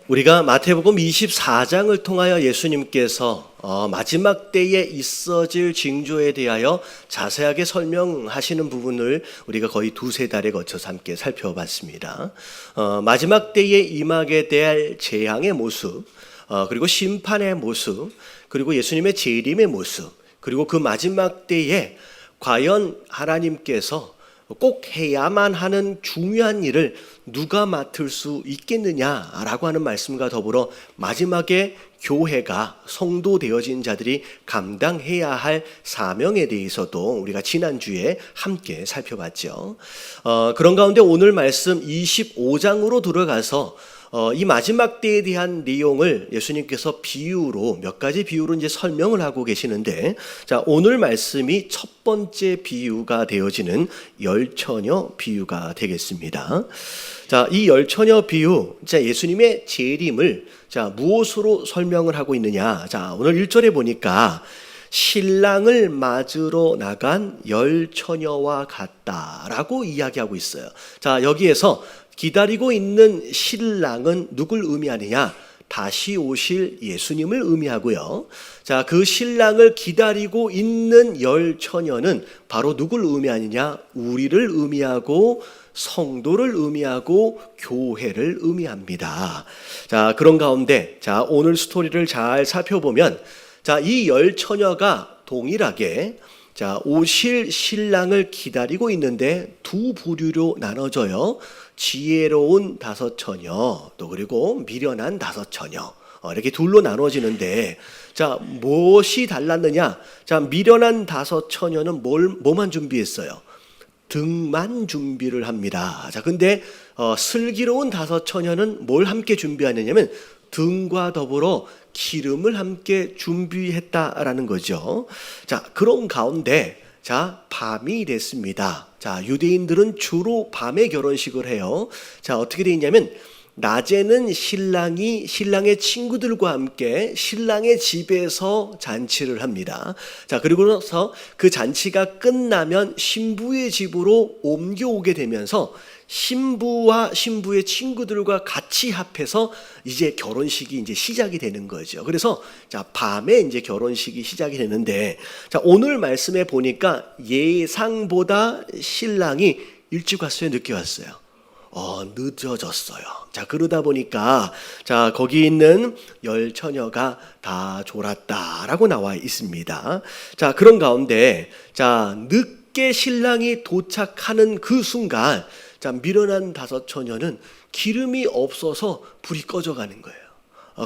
우리가 마태복음 24장을 통하여 예수님께서 마지막 때에 있어질 징조에 대하여 자세하게 설명하시는 부분을 우리가 거의 두세 달에 거쳐서 함께 살펴봤습니다. 마지막 때에 임하게 될 재앙의 모습, 그리고 심판의 모습, 그리고 예수님의 재림의 모습, 그리고 그 마지막 때에 과연 하나님께서 꼭 해야만 하는 중요한 일을 누가 맡을 수 있겠느냐라고 하는 말씀과 더불어 마지막에 교회가 성도 되어진 자들이 감당해야 할 사명에 대해서도 우리가 지난주에 함께 살펴봤죠. 그런 가운데 오늘 말씀 25장으로 들어가서 이 마지막 때에 대한 내용을 예수님께서 비유로 몇 가지 비유로 이제 설명을 하고 계시는데, 자, 오늘 말씀이 첫 번째 비유가 되어지는 열처녀 비유가 되겠습니다. 자, 이 열처녀 비유, 자, 예수님의 재림을 자, 무엇으로 설명을 하고 있느냐? 자, 오늘 1절에 보니까 신랑을 맞으러 나간 열처녀와 같다라고 이야기하고 있어요. 자, 여기에서 기다리고 있는 신랑은 누굴 의미하느냐? 다시 오실 예수님을 의미하고요. 자, 그 신랑을 기다리고 있는 열처녀는 바로 누굴 의미하느냐? 우리를 의미하고 성도를 의미하고 교회를 의미합니다. 자, 그런 가운데 자, 오늘 스토리를 잘 살펴보면 자, 이 열처녀가 동일하게 자, 오실 신랑을 기다리고 있는데 두 부류로 나눠져요. 지혜로운 다섯 처녀, 또 그리고 미련한 다섯 처녀, 이렇게 둘로 나눠지는데, 자, 무엇이 달랐느냐? 자, 미련한 다섯 처녀는 뭐만 준비했어요? 등만 준비를 합니다. 자, 근데 슬기로운 다섯 처녀는 뭘 함께 준비하느냐면 등과 더불어 기름을 함께 준비했다라는 거죠. 자, 그런 가운데 자, 밤이 됐습니다. 자, 유대인들은 주로 밤에 결혼식을 해요. 자, 어떻게 되어 있냐면 낮에는 신랑의 친구들과 함께 신랑의 집에서 잔치를 합니다. 자, 그리고 나서 그 잔치가 끝나면 신부의 집으로 옮겨오게 되면서 신부와 신부의 친구들과 같이 합해서 이제 결혼식이 이제 시작이 되는 거죠. 그래서 자, 밤에 이제 결혼식이 시작이 되는데, 자, 오늘 말씀에 보니까 예상보다 신랑이 일찍 왔어요, 늦게 왔어요? 늦어졌어요. 자, 그러다 보니까 자, 거기 있는 열처녀가 다 졸았다라고 나와 있습니다. 자, 그런 가운데 자, 늦게 신랑이 도착하는 그 순간 자, 미련한 다섯 처녀는 기름이 없어서 불이 꺼져가는 거예요.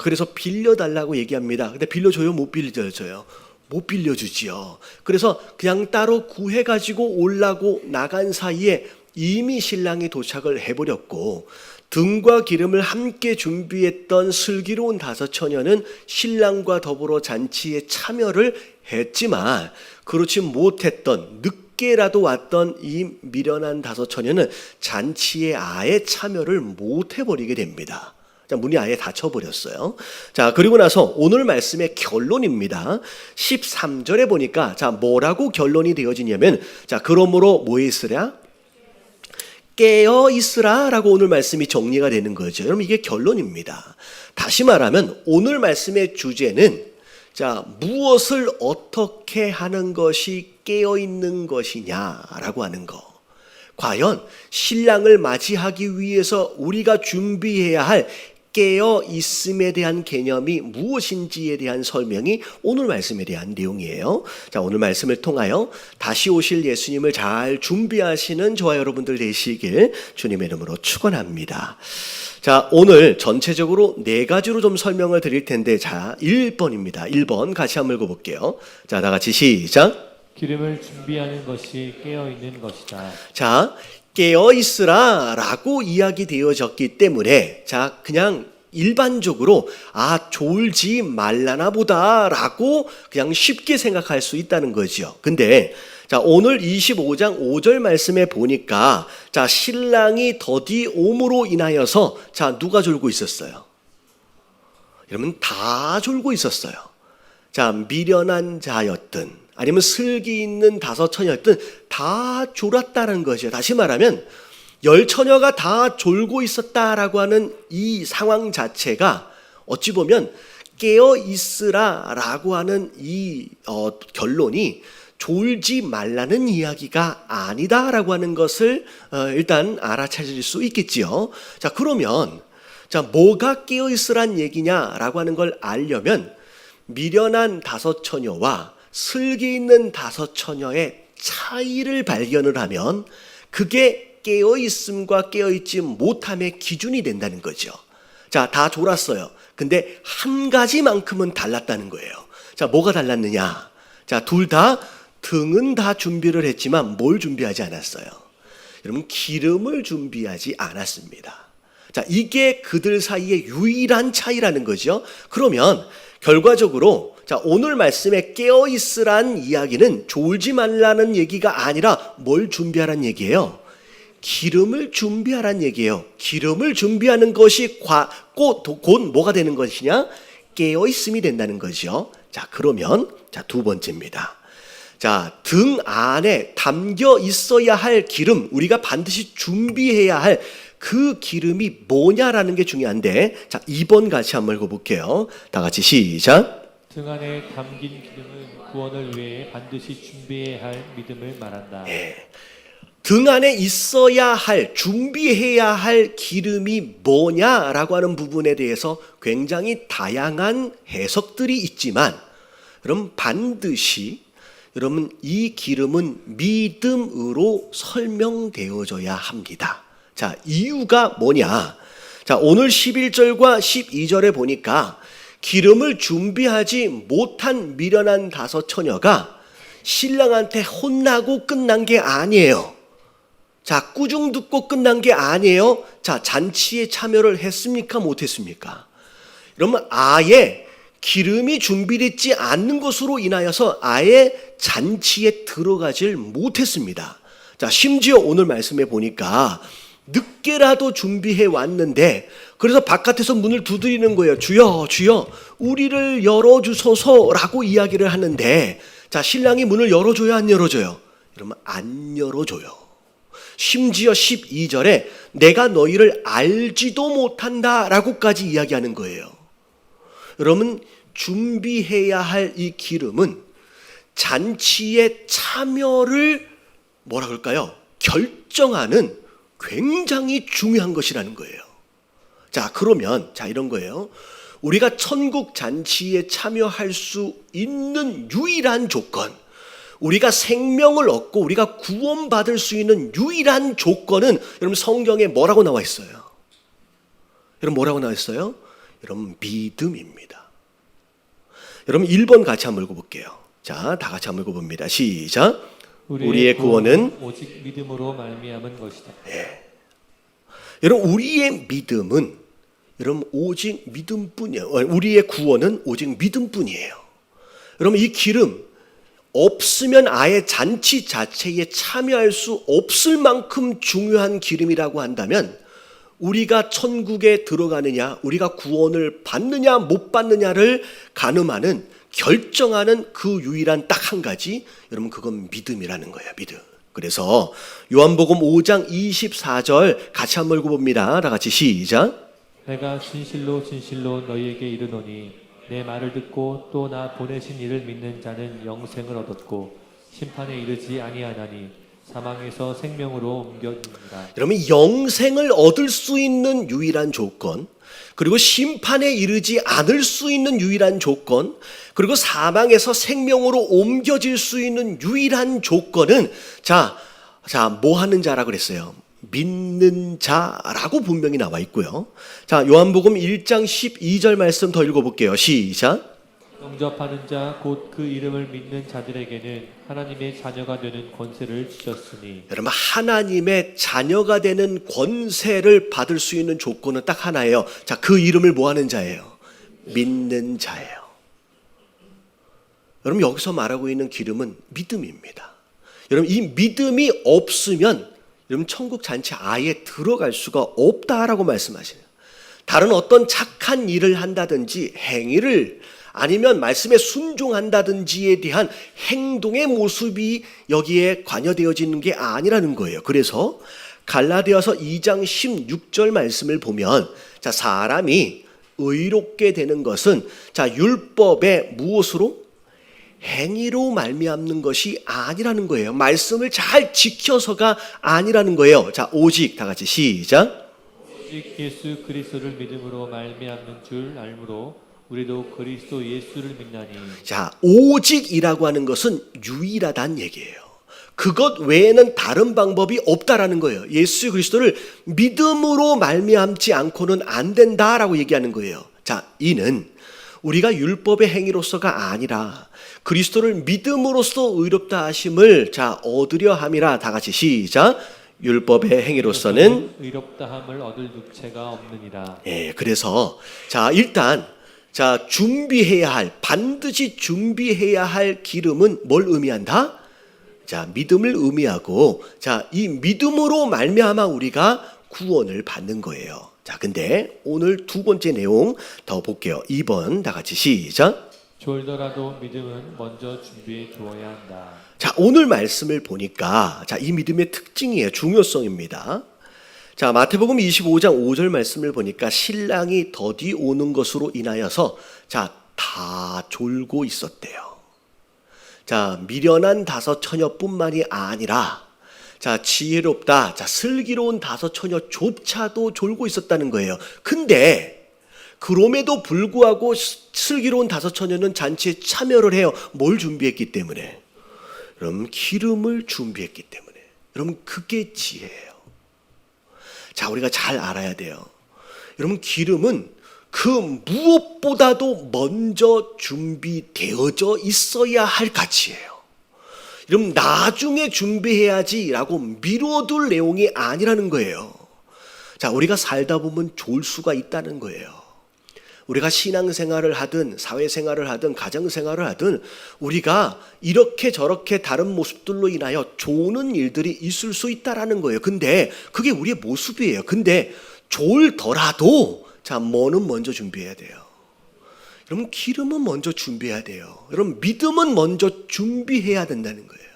그래서 빌려달라고 얘기합니다. 근데 빌려줘요? 못 빌려줘요? 못 빌려주지요. 그래서 그냥 따로 구해가지고 오려고 나간 사이에 이미 신랑이 도착을 해버렸고, 등과 기름을 함께 준비했던 슬기로운 다섯 처녀는 신랑과 더불어 잔치에 참여를 했지만 그렇지 못했던 늦게라도 왔던 이 미련한 다섯 처녀는 잔치에 아예 참여를 못 해버리게 됩니다. 자, 문이 아예 닫혀버렸어요. 자, 그리고 나서 오늘 말씀의 결론입니다. 13절에 보니까 자, 뭐라고 결론이 되어지냐면 자, 그러므로 뭐 있으랴? 깨어 있으라 라고 오늘 말씀이 정리가 되는 거죠. 여러분, 이게 결론입니다. 다시 말하면 오늘 말씀의 주제는 자, 무엇을 어떻게 하는 것이 깨어 있는 것이냐라고 하는 거. 과연 신랑을 맞이하기 위해서 우리가 준비해야 할 깨어 있음에 대한 개념이 무엇인지에 대한 설명이 오늘 말씀에 대한 내용이에요. 자, 오늘 말씀을 통하여 다시 오실 예수님을 잘 준비하시는 저와 여러분들 되시길 주님의 이름으로 축원합니다. 자, 오늘 전체적으로 네 가지로 좀 설명을 드릴 텐데, 자, 1번입니다. 1번 같이 한번 읽어볼게요. 자, 다 같이 시작. 기름을 준비하는 것이 깨어있는 것이다. 자, 깨어있으라 라고 이야기되어졌기 때문에 자, 그냥 일반적으로 졸지 말라나 보다 라고 그냥 쉽게 생각할 수 있다는 거죠. 근데 자, 오늘 25장 5절 말씀에 보니까 자, 신랑이 더디 옴으로 인하여서 자, 누가 졸고 있었어요? 여러분, 다 졸고 있었어요. 자, 미련한 자였든 아니면 슬기 있는 다섯 처녀였든 다 졸았다는 거죠. 다시 말하면 열 처녀가 다 졸고 있었다라고 하는 이 상황 자체가 어찌 보면 깨어 있으라라고 하는 이 결론이 졸지 말라는 이야기가 아니다라고 하는 것을 일단 알아차릴 수 있겠지요. 자, 그러면 뭐가 깨어 있으란 얘기냐라고 하는 걸 알려면 미련한 다섯 처녀와 슬기 있는 다섯 처녀의 차이를 발견을 하면 그게 깨어 있음과 깨어 있지 못함의 기준이 된다는 거죠. 자, 다 졸았어요. 근데 한 가지만큼은 달랐다는 거예요. 자, 뭐가 달랐느냐? 자, 둘 다 등은 다 준비를 했지만 뭘 준비하지 않았어요? 여러분, 기름을 준비하지 않았습니다. 자, 이게 그들 사이의 유일한 차이라는 거죠. 그러면 결과적으로 자, 오늘 말씀에 깨어 있으란 이야기는 졸지 말라는 얘기가 아니라 뭘 준비하란 얘기예요? 기름을 준비하란 얘기예요. 기름을 준비하는 것이 곧 뭐가 되는 것이냐? 깨어 있음이 된다는 거죠. 자, 그러면 두 번째입니다. 자, 등 안에 담겨 있어야 할 기름, 우리가 반드시 준비해야 할 그 기름이 뭐냐라는 게 중요한데, 자, 2번 같이 한번 읽어볼게요. 다 같이 시작. 등 안에 담긴 기름은 구원을 위해 반드시 준비해야 할 믿음을 말한다. 등 안에 있어야 할, 준비해야 할 기름이 뭐냐라고 하는 부분에 대해서 굉장히 다양한 해석들이 있지만, 여러분 반드시 여러분 이 기름은 믿음으로 설명되어져야 합니다. 자, 이유가 뭐냐? 자, 오늘 11절과 12절에 보니까 기름을 준비하지 못한 미련한 다섯 처녀가 신랑한테 혼나고 끝난 게 아니에요. 자, 꾸중 듣고 끝난 게 아니에요. 자, 잔치에 참여를 했습니까? 못했습니까? 그러면 아예 기름이 준비되지 않는 것으로 인하여서 아예 잔치에 들어가질 못했습니다. 자, 심지어 오늘 말씀에 보니까 늦게라도 준비해 왔는데 그래서 바깥에서 문을 두드리는 거예요. 주여, 주여, 우리를 열어주소서라고 이야기를 하는데, 자, 신랑이 문을 열어줘요, 안 열어줘요? 여러분, 안 열어줘요. 심지어 12절에 내가 너희를 알지도 못한다라고까지 이야기하는 거예요. 여러분, 준비해야 할 이 기름은 잔치의 참여를 뭐라 그럴까요? 결정하는 굉장히 중요한 것이라는 거예요. 자, 그러면 이런 거예요. 우리가 천국 잔치에 참여할 수 있는 유일한 조건, 우리가 생명을 얻고 우리가 구원받을 수 있는 유일한 조건은 여러분 성경에 뭐라고 나와 있어요? 여러분 뭐라고 나와 있어요? 여러분 믿음입니다. 여러분 1번 같이 한번 읽어볼게요. 자, 다 같이 한번 읽어봅니다. 시작. 우리의 구원은 오직 믿음으로 말미암은 것이다. 여러분 우리의 믿음은 여러분 오직 믿음뿐이에요. 우리의 구원은 오직 믿음뿐이에요. 여러분 이 기름 없으면 아예 잔치 자체에 참여할 수 없을 만큼 중요한 기름이라고 한다면 우리가 천국에 들어가느냐, 우리가 구원을 받느냐 못 받느냐를 가늠하는, 결정하는 그 유일한 딱 한 가지, 여러분 그건 믿음이라는 거예요. 믿음. 그래서 요한복음 5장 24절 같이 한번 읽어봅니다. 다 같이 시작. 내가 진실로 진실로 너희에게 이르노니 내 말을 듣고 또 나 보내신 이를 믿는 자는 영생을 얻었고 심판에 이르지 아니하나니 사망에서 생명으로 옮겨지니라. 여러분 영생을 얻을 수 있는 유일한 조건, 그리고 심판에 이르지 않을 수 있는 유일한 조건, 그리고 사망에서 생명으로 옮겨질 수 있는 유일한 조건은 뭐 하는 자라 그랬어요? 믿는 자라고 분명히 나와 있고요. 자, 요한복음 1장 12절 말씀 더 읽어볼게요. 시작. 영접하는 자 곧 그 이름을 믿는 자들에게는 하나님의 자녀가 되는 권세를 주셨으니. 여러분 하나님의 자녀가 되는 권세를 받을 수 있는 조건은 딱 하나예요. 자, 그 이름을 뭐 하는 자예요? 믿는 자예요. 여러분 여기서 말하고 있는 기름은 믿음입니다. 여러분 이 믿음이 없으면 여러분 천국 잔치 아예 들어갈 수가 없다라고 말씀하시네요. 다른 어떤 착한 일을 한다든지 행위를 아니면 말씀에 순종한다든지에 대한 행동의 모습이 여기에 관여되어지는 게 아니라는 거예요. 그래서 갈라디아서 2장 16절 말씀을 보면 자, 사람이 의롭게 되는 것은 자, 율법의 무엇으로? 행위로 말미암는 것이 아니라는 거예요. 말씀을 잘 지켜서가 아니라는 거예요. 자, 오직 다 같이 시작. 오직 예수 그리스도를 믿음으로 말미암는 줄 알므로 우리도 그리스도 예수를 믿나니. 자, 오직이라고 하는 것은 유일하다는 얘기예요. 그것 외에는 다른 방법이 없다라는 거예요. 예수 그리스도를 믿음으로 말미암지 않고는 안 된다라고 얘기하는 거예요. 자, 이는 우리가 율법의 행위로서가 아니라 그리스도를 믿음으로써 의롭다 하심을 자, 얻으려 함이라. 다 같이 시작. 율법의 행위로서는 의롭다함을 얻을 육체가 없느니라. 예, 그래서 자, 일단 자, 준비해야 할, 반드시 준비해야 할 기름은 뭘 의미한다? 자, 믿음을 의미하고 자, 이 믿음으로 말미암아 우리가 구원을 받는 거예요. 자, 근데 오늘 두 번째 내용 더 볼게요. 2번 다 같이 시작. 졸더라도 믿음은 먼저 준비해 두어야 한다. 자, 오늘 말씀을 보니까 자, 이 믿음의 특징이에요. 중요성입니다. 자, 마태복음 25장 5절 말씀을 보니까 신랑이 더디 오는 것으로 인하여서 자, 다 졸고 있었대요. 자, 미련한 다섯 처녀뿐만이 아니라 자, 지혜롭다, 자, 슬기로운 다섯 처녀조차도 졸고 있었다는 거예요. 근데 그럼에도 불구하고 슬기로운 다섯 처녀는 잔치에 참여를 해요. 뭘 준비했기 때문에? 여러분, 기름을 준비했기 때문에. 여러분, 그게 지혜예요. 자, 우리가 잘 알아야 돼요. 여러분, 기름은 그 무엇보다도 먼저 준비되어져 있어야 할 가치예요. 여러분, 나중에 준비해야지라고 미뤄둘 내용이 아니라는 거예요. 자, 우리가 살다 보면 좋을 수가 있다는 거예요. 우리가 신앙생활을 하든 사회생활을 하든 가정생활을 하든 우리가 이렇게 저렇게 다른 모습들로 인하여 좋은 일들이 있을 수 있다라는 거예요. 근데 그게 우리의 모습이에요. 근데 좋더라도 자, 뭐는 먼저 준비해야 돼요. 여러분, 기름은 먼저 준비해야 돼요. 여러분, 믿음은 먼저 준비해야 된다는 거예요.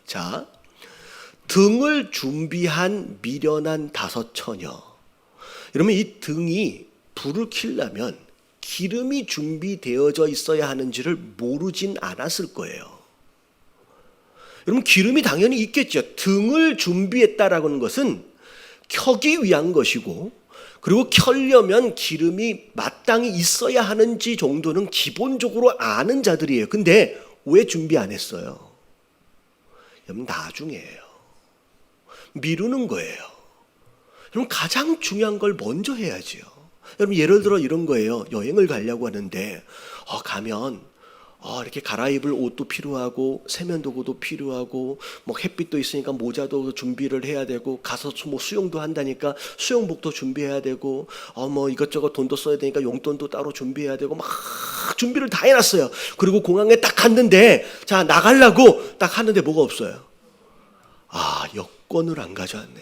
자, 등을 준비한 미련한 다섯 처녀. 여러분, 이 등이 불을 켜려면 기름이 준비되어져 있어야 하는지를 모르진 않았을 거예요. 여러분, 기름이 당연히 있겠죠. 등을 준비했다라고 하는 것은 켜기 위한 것이고, 그리고 켜려면 기름이 마땅히 있어야 하는지 정도는 기본적으로 아는 자들이에요. 근데 왜 준비 안 했어요? 여러분, 나중에예요. 미루는 거예요. 여러분, 가장 중요한 걸 먼저 해야지요. 여러분, 예를 들어 이런 거예요. 여행을 가려고 하는데 가면 이렇게 갈아입을 옷도 필요하고 세면도구도 필요하고 뭐 햇빛도 있으니까 모자도 준비를 해야 되고 가서 뭐 수영도 한다니까 수영복도 준비해야 되고 뭐 이것저것 돈도 써야 되니까 용돈도 따로 준비해야 되고 막 준비를 다 해놨어요. 그리고 공항에 딱 갔는데 자, 나가려고 딱 하는데 뭐가 없어요. 여권을 안 가져왔네.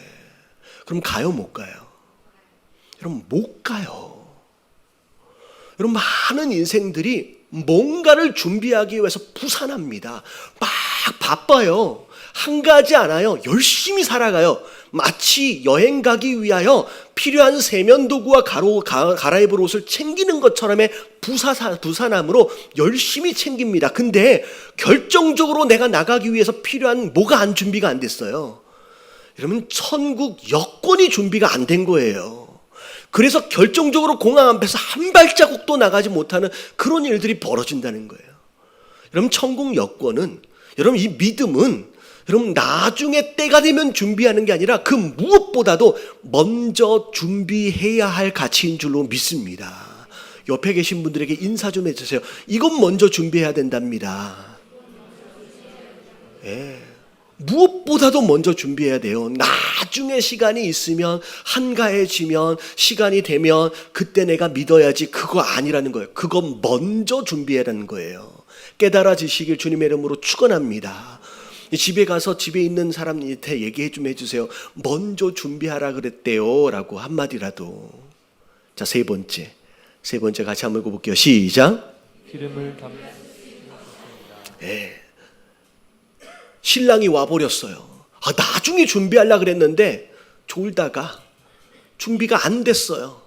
그럼 가요, 못 가요? 여러분, 못 가요. 여러분, 많은 인생들이 뭔가를 준비하기 위해서 부산합니다. 막 바빠요. 한가하지 않아요. 열심히 살아가요. 마치 여행 가기 위하여 필요한 세면도구와 갈아입을 옷을 챙기는 것처럼의 부산함으로 열심히 챙깁니다. 근데 결정적으로 내가 나가기 위해서 필요한 뭐가 안 준비가 안 됐어요. 여러분, 천국 여권이 준비가 안 된 거예요. 그래서 결정적으로 공항 앞에서 한 발자국도 나가지 못하는 그런 일들이 벌어진다는 거예요. 여러분, 천국 여권은, 여러분, 이 믿음은 여러분, 나중에 때가 되면 준비하는 게 아니라 그 무엇보다도 먼저 준비해야 할 가치인 줄로 믿습니다. 옆에 계신 분들에게 인사 좀 해주세요. 이건 먼저 준비해야 된답니다. 예. 무엇보다도 먼저 준비해야 돼요. 나중에 시간이 있으면, 한가해지면, 시간이 되면 그때 내가 믿어야지, 그거 아니라는 거예요. 그건 먼저 준비해라는 거예요. 깨달아지시길 주님의 이름으로 축원합니다. 집에 가서 집에 있는 사람한테 얘기해 좀 해주세요. 먼저 준비하라 그랬대요 라고 한마디라도. 자, 세 번째 같이 한번 읽어볼게요. 시작. 기름을 담. 네. 신랑이 와버렸어요. 나중에 준비하려고 그랬는데 졸다가 준비가 안 됐어요.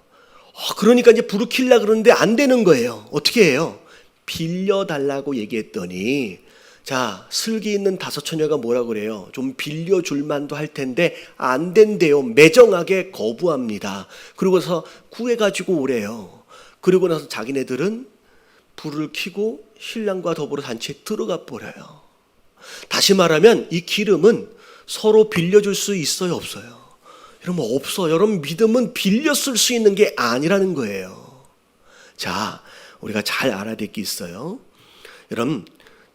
그러니까 이제 불을 켜려 그러는데 안 되는 거예요. 어떻게 해요? 빌려달라고 얘기했더니 자, 슬기 있는 다섯 처녀가 뭐라 그래요? 좀 빌려줄 만도 할 텐데 안 된대요. 매정하게 거부합니다. 그러고서 구해가지고 오래요. 그리고 나서 자기네들은 불을 켜고 신랑과 더불어 단체에 들어가 버려요. 다시 말하면 이 기름은 서로 빌려줄 수 있어요, 없어요? 여러분, 없어요. 여러분, 믿음은 빌려 쓸 수 있는 게 아니라는 거예요. 자, 우리가 잘 알아야 될 게 있어요. 여러분,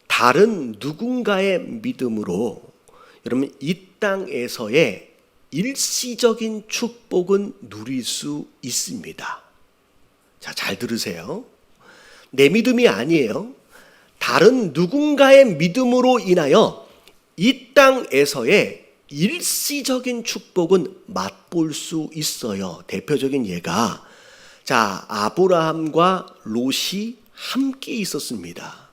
다른 누군가의 믿음으로 여러분 이 땅에서의 일시적인 축복은 누릴 수 있습니다. 자, 잘 들으세요. 내 믿음이 아니에요. 다른 누군가의 믿음으로 인하여 이 땅에서의 일시적인 축복은 맛볼 수 있어요. 대표적인 예가 자, 아브라함과 롯이 함께 있었습니다.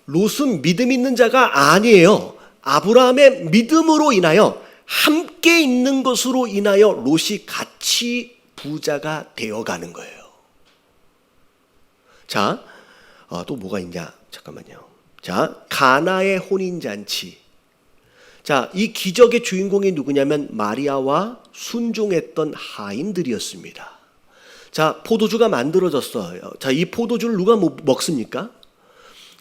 롯은 믿음 있는 자가 아니에요. 아브라함의 믿음으로 인하여 함께 있는 것으로 인하여 롯이 같이 부자가 되어가는 거예요. 자, 또 뭐가 있냐? 잠깐만요. 자, 가나의 혼인잔치. 자, 이 기적의 주인공이 누구냐면 마리아와 순종했던 하인들이었습니다. 자, 포도주가 만들어졌어요. 자, 이 포도주를 누가 먹습니까?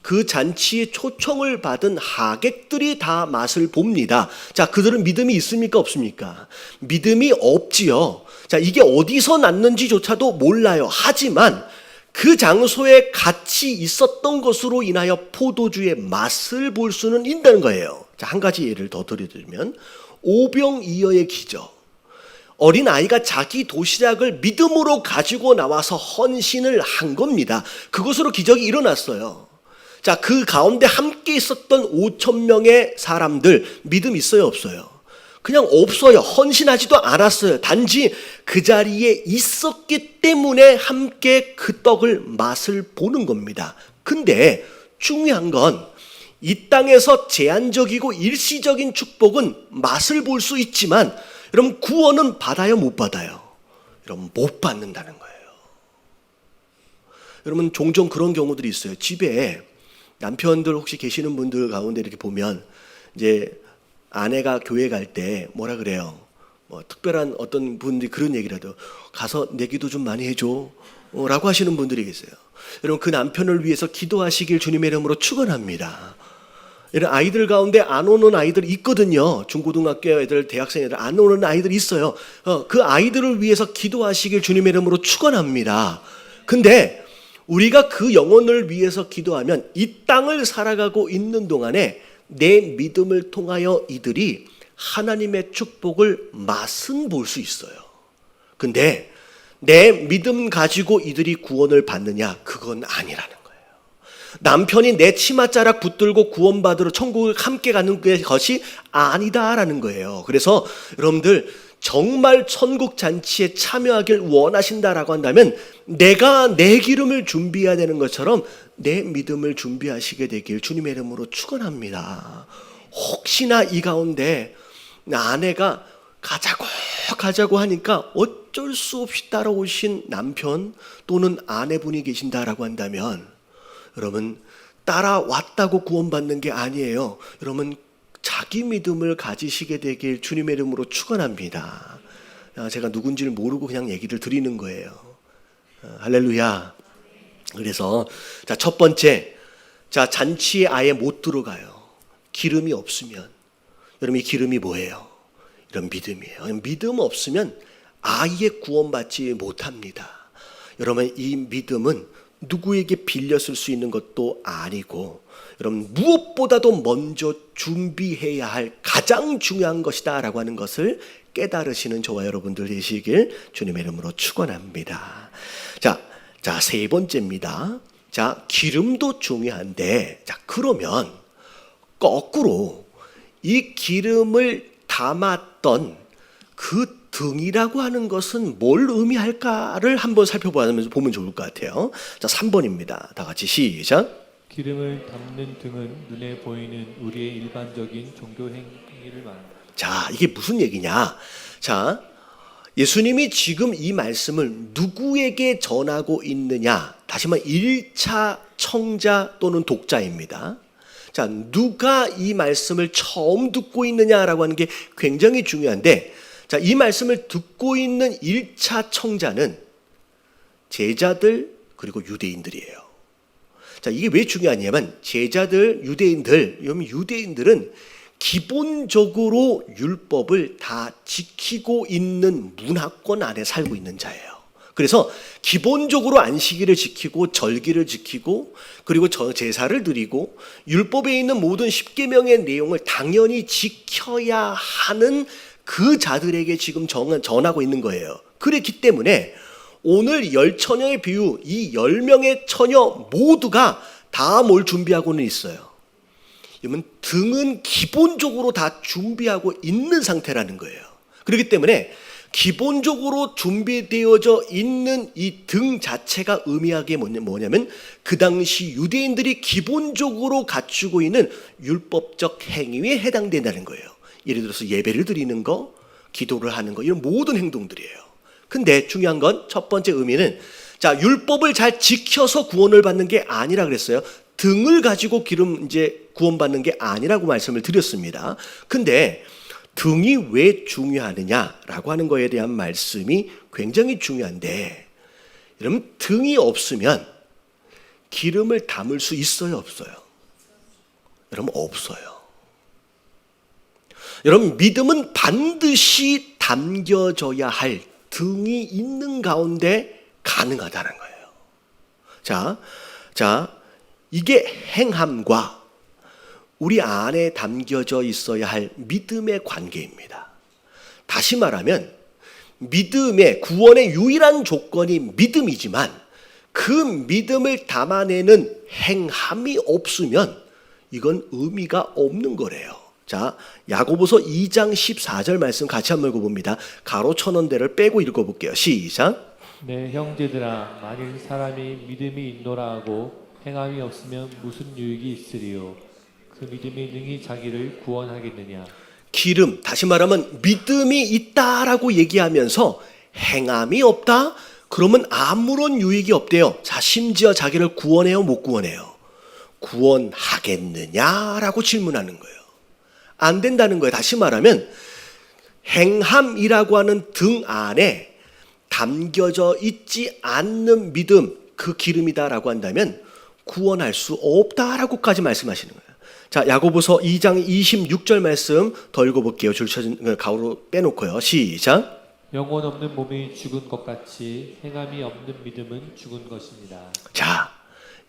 그 잔치에 초청을 받은 하객들이 다 맛을 봅니다. 자, 그들은 믿음이 있습니까? 없습니까? 믿음이 없지요. 자, 이게 어디서 났는지조차도 몰라요. 하지만 그 장소에 같이 있었던 것으로 인하여 포도주의 맛을 볼 수는 있다는 거예요. 자, 한 가지 예를 더 드리면 오병이어의 기적. 어린 아이가 자기 도시락을 믿음으로 가지고 나와서 헌신을 한 겁니다. 그것으로 기적이 일어났어요. 자, 그 가운데 함께 있었던 5,000명의 사람들 믿음 있어요, 없어요? 그냥 없어요. 헌신하지도 않았어요. 단지 그 자리에 있었기 때문에 함께 그 떡을 맛을 보는 겁니다. 근데 중요한 건 이 땅에서 제한적이고 일시적인 축복은 맛을 볼 수 있지만 여러분 구원은 받아요, 못 받아요? 여러분 못 받는다는 거예요. 여러분 종종 그런 경우들이 있어요. 집에 남편들 혹시 계시는 분들 가운데 이렇게 보면 이제 아내가 교회 갈 때 뭐라 그래요? 뭐 특별한 어떤 분들이 그런 얘기라도 가서 내 기도 좀 많이 해줘 라고 하시는 분들이 계세요. 여러분 그 남편을 위해서 기도하시길 주님의 이름으로 축원합니다. 이런 아이들 가운데 안 오는 아이들 있거든요. 중고등학교 애들, 대학생 애들 안 오는 아이들 있어요. 그 아이들을 위해서 기도하시길 주님의 이름으로 축원합니다. 근데 우리가 그 영혼을 위해서 기도하면 이 땅을 살아가고 있는 동안에 내 믿음을 통하여 이들이 하나님의 축복을 맛은 볼 수 있어요. 근데 내 믿음 가지고 이들이 구원을 받느냐? 그건 아니라는 거예요. 남편이 내 치맛자락 붙들고 구원받으러 천국을 함께 가는 것이 아니다라는 거예요. 그래서 여러분들 정말 천국 잔치에 참여하길 원하신다라고 한다면 내가 내 기름을 준비해야 되는 것처럼 내 믿음을 준비하시게 되길 주님의 이름으로 축원합니다. 혹시나 이 가운데 아내가 가자고 하니까 어쩔 수 없이 따라오신 남편 또는 아내분이 계신다라고 한다면 여러분 따라왔다고 구원받는 게 아니에요. 여러분 자기 믿음을 가지시게 되길 주님의 이름으로 축원합니다. 제가 누군지를 모르고 그냥 얘기를 드리는 거예요. 할렐루야. 그래서 자, 첫 번째, 자, 잔치에 아예 못 들어가요. 기름이 없으면. 여러분 이 기름이 뭐예요? 이런 믿음이에요. 믿음 없으면 아예 구원받지 못합니다. 여러분 이 믿음은 누구에게 빌려 쓸 수 있는 것도 아니고 여러분 무엇보다도 먼저 준비해야 할 가장 중요한 것이다 라고 하는 것을 깨달으시는 저와 여러분들 되시길 주님의 이름으로 축원합니다. 자, 세 번째입니다. 자, 기름도 중요한데 자, 그러면 거꾸로 이 기름을 담았던 그 등이라고 하는 것은 뭘 의미할까를 한번 살펴보면 좋을 것 같아요. 자, 3번입니다. 다 같이 시작. 기름을 담는 등은 눈에 보이는 우리의 일반적인 종교 행위를 말합니다. 자, 이게 무슨 얘기냐? 자, 예수님이 지금 이 말씀을 누구에게 전하고 있느냐? 다시 말해 1차 청자 또는 독자입니다. 자, 누가 이 말씀을 처음 듣고 있느냐라고 하는 게 굉장히 중요한데, 자, 이 말씀을 듣고 있는 1차 청자는 제자들 그리고 유대인들이에요. 자, 이게 왜 중요하냐면 제자들, 유대인들, 유대인들은 기본적으로 율법을 다 지키고 있는 문화권 안에 살고 있는 자예요. 그래서 기본적으로 안식일을 지키고 절기를 지키고 그리고 제사를 드리고 율법에 있는 모든 십계명의 내용을 당연히 지켜야 하는 그 자들에게 지금 전하고 있는 거예요. 그렇기 때문에 오늘 10처녀의 비유, 이 10명의 처녀 모두가 다 뭘 준비하고는 있어요. 그러면 등은 기본적으로 다 준비하고 있는 상태라는 거예요. 그렇기 때문에 기본적으로 준비되어져 있는 이 등 자체가 의미하는 게 뭐냐면 그 당시 유대인들이 기본적으로 갖추고 있는 율법적 행위에 해당된다는 거예요. 예를 들어서 예배를 드리는 거, 기도를 하는 거, 이런 모든 행동들이에요. 근데 중요한 건 첫 번째 의미는, 자, 율법을 잘 지켜서 구원을 받는 게 아니라 그랬어요. 등을 가지고 구원받는 게 아니라고 말씀을 드렸습니다. 근데 등이 왜 중요하느냐라고 하는 거에 대한 말씀이 굉장히 중요한데, 여러분, 등이 없으면 기름을 담을 수 있어요, 없어요? 여러분, 없어요. 여러분, 믿음은 반드시 담겨져야 할 등이 있는 가운데 가능하다는 거예요. 자, 이게 행함과 우리 안에 담겨져 있어야 할 믿음의 관계입니다. 다시 말하면 믿음의 구원의 유일한 조건이 믿음이지만 그 믿음을 담아내는 행함이 없으면 이건 의미가 없는 거래요. 자, 야고보서 2장 14절 말씀 같이 한번 읽어봅니다. 가로 천원대를 빼고 읽어볼게요. 시작. 내 형제들아, 만일 사람이 믿음이 있노라 하고 행함이 없으면 무슨 유익이 있으리요? 그 믿음이 능히 자기를 구원하겠느냐? 기름, 다시 말하면 믿음이 있다라고 얘기하면서 행함이 없다? 그러면 아무런 유익이 없대요. 자, 심지어 자기를 구원해요, 못 구원해요? 구원하겠느냐라고 질문하는 거예요. 안 된다는 거예요. 다시 말하면 행함이라고 하는 등 안에 담겨져 있지 않는 믿음, 그 기름이다라고 한다면 구원할 수 없다라고까지 말씀하시는 거예요. 자, 야고보서 2장 26절 말씀 더 읽어볼게요. 줄 쳐진 가로 빼놓고요. 시작. 영혼 없는 몸이 죽은 것 같이 행함이 없는 믿음은 죽은 것입니다. 자,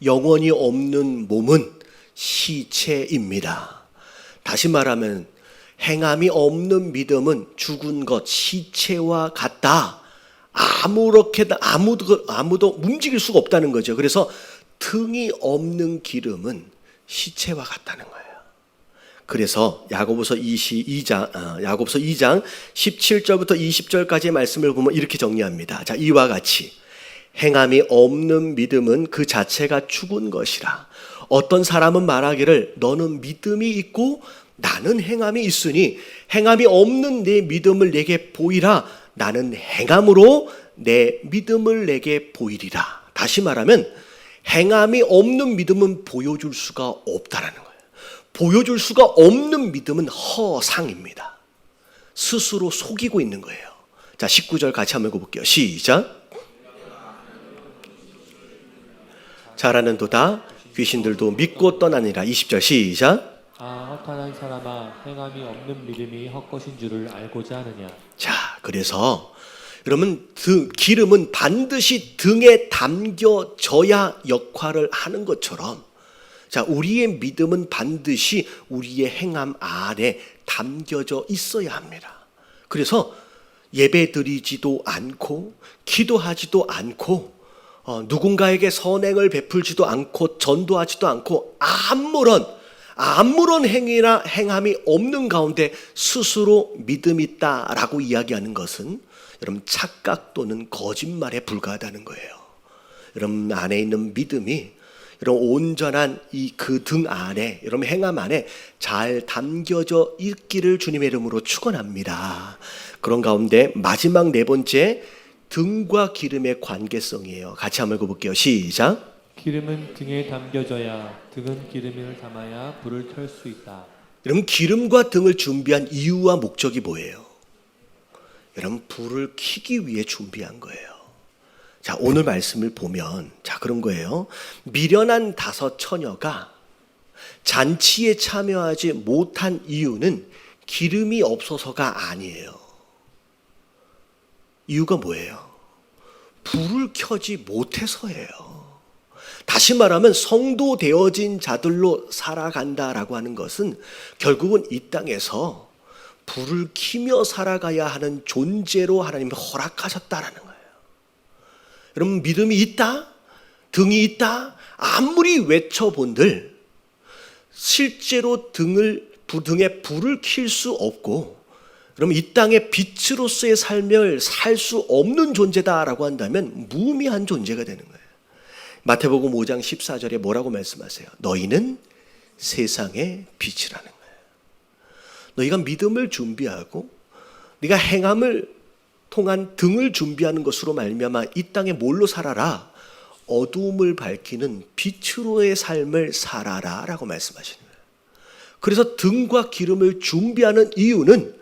영혼이 없는 몸은 시체입니다. 다시 말하면 행함이 없는 믿음은 죽은 것, 시체와 같다. 아무도 움직일 수가 없다는 거죠. 그래서 등이 없는 기름은 시체와 같다는 거예요. 그래서 야고보서 2장 17절부터 20절까지의 말씀을 보면 이렇게 정리합니다. 자, 이와 같이 행함이 없는 믿음은 그 자체가 죽은 것이라. 어떤 사람은 말하기를 너는 믿음이 있고 나는 행함이 있으니 행함이 없는 내 믿음을 내게 보이라. 나는 행함으로 내 믿음을 내게 보이리라. 다시 말하면 행함이 없는 믿음은 보여줄 수가 없다라는 거예요. 보여줄 수가 없는 믿음은 허상입니다. 스스로 속이고 있는 거예요. 자, 19절 같이 한번 읽어볼게요. 시작. 잘하는도다 귀신들도 믿고 떠나니라. 20절 시작. 허탄한 사람아, 행함이 없는 믿음이 헛것인 줄을 알고자 하느냐? 자, 그래서 여러분, 기름은 반드시 등에 담겨져야 역할을 하는 것처럼, 자, 우리의 믿음은 반드시 우리의 행함 안에 담겨져 있어야 합니다. 그래서 예배 드리지도 않고 기도하지도 않고 누군가에게 선행을 베풀지도 않고 전도하지도 않고 아무런 행위나 행함이 없는 가운데 스스로 믿음 있다라고 이야기하는 것은 여러분 착각 또는 거짓말에 불과하다는 거예요. 여러분 안에 있는 믿음이 이런 온전한 이 그 등 안에, 여러분 행함 안에 잘 담겨져 있기를 주님의 이름으로 축원합니다. 그런 가운데 마지막 네 번째, 등과 기름의 관계성이에요. 같이 한번 읽어볼게요. 시작. 기름은 등에 담겨져야 등은 기름을 담아야 불을 켤 수 있다. 여러분 기름과 등을 준비한 이유와 목적이 뭐예요? 여러분 불을 켜기 위해 준비한 거예요. 자, 오늘 말씀을 보면 자 그런 거예요. 미련한 5 처녀가 잔치에 참여하지 못한 이유는 기름이 없어서가 아니에요. 이유가 뭐예요? 불을 켜지 못해서예요. 다시 말하면 성도 되어진 자들로 살아간다라고 하는 것은 결국은 이 땅에서 불을 켜며 살아가야 하는 존재로 하나님이 허락하셨다라는 거예요. 여러분 믿음이 있다? 등이 있다? 아무리 외쳐본들 실제로 등에 불을 켤 수 없고 그러면 이 땅의 빛으로서의 삶을 살 수 없는 존재다라고 한다면 무의미한 존재가 되는 거예요. 마태복음 5장 14절에 뭐라고 말씀하세요? 너희는 세상의 빛이라는 거예요. 너희가 믿음을 준비하고 네가 행함을 통한 등을 준비하는 것으로 말미암아 이 땅에 뭘로 살아라? 어두움을 밝히는 빛으로의 삶을 살아라 라고 말씀하시는 거예요. 그래서 등과 기름을 준비하는 이유는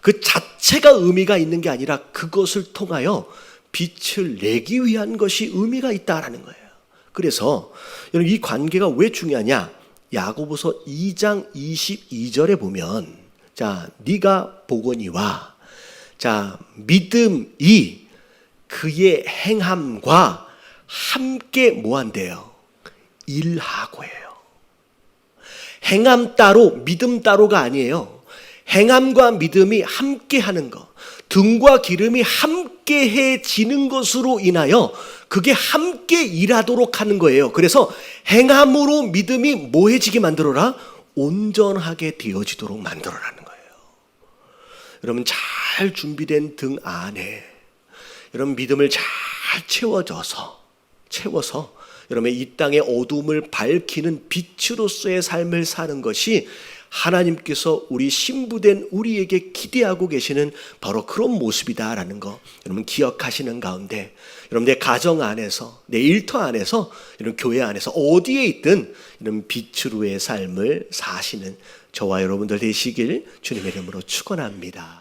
그 자체가 의미가 있는 게 아니라 그것을 통하여 빛을 내기 위한 것이 의미가 있다라는 거예요. 그래서 여러분 이 관계가 왜 중요하냐? 야고보서 2장 22절에 보면 자 네가 보거니와 자 믿음이 그의 행함과 함께 뭐한대요? 일하고예요. 행함 따로 믿음 따로가 아니에요. 행함과 믿음이 함께 하는 것, 등과 기름이 함께해지는 것으로 인하여 그게 함께 일하도록 하는 거예요. 그래서 행함으로 믿음이 뭐해지게 만들어라? 온전하게 되어지도록 만들어라는 거예요. 여러분 잘 준비된 등 안에 여러분 믿음을 잘 채워서 여러분 이 땅의 어둠을 밝히는 빛으로서의 삶을 사는 것이 하나님께서 우리 신부된 우리에게 기대하고 계시는 바로 그런 모습이다라는 거 여러분 기억하시는 가운데 여러분 내 가정 안에서 내 일터 안에서 이런 교회 안에서 어디에 있든 이런 빛으로의 삶을 사시는 저와 여러분들 되시길 주님의 이름으로 축원합니다.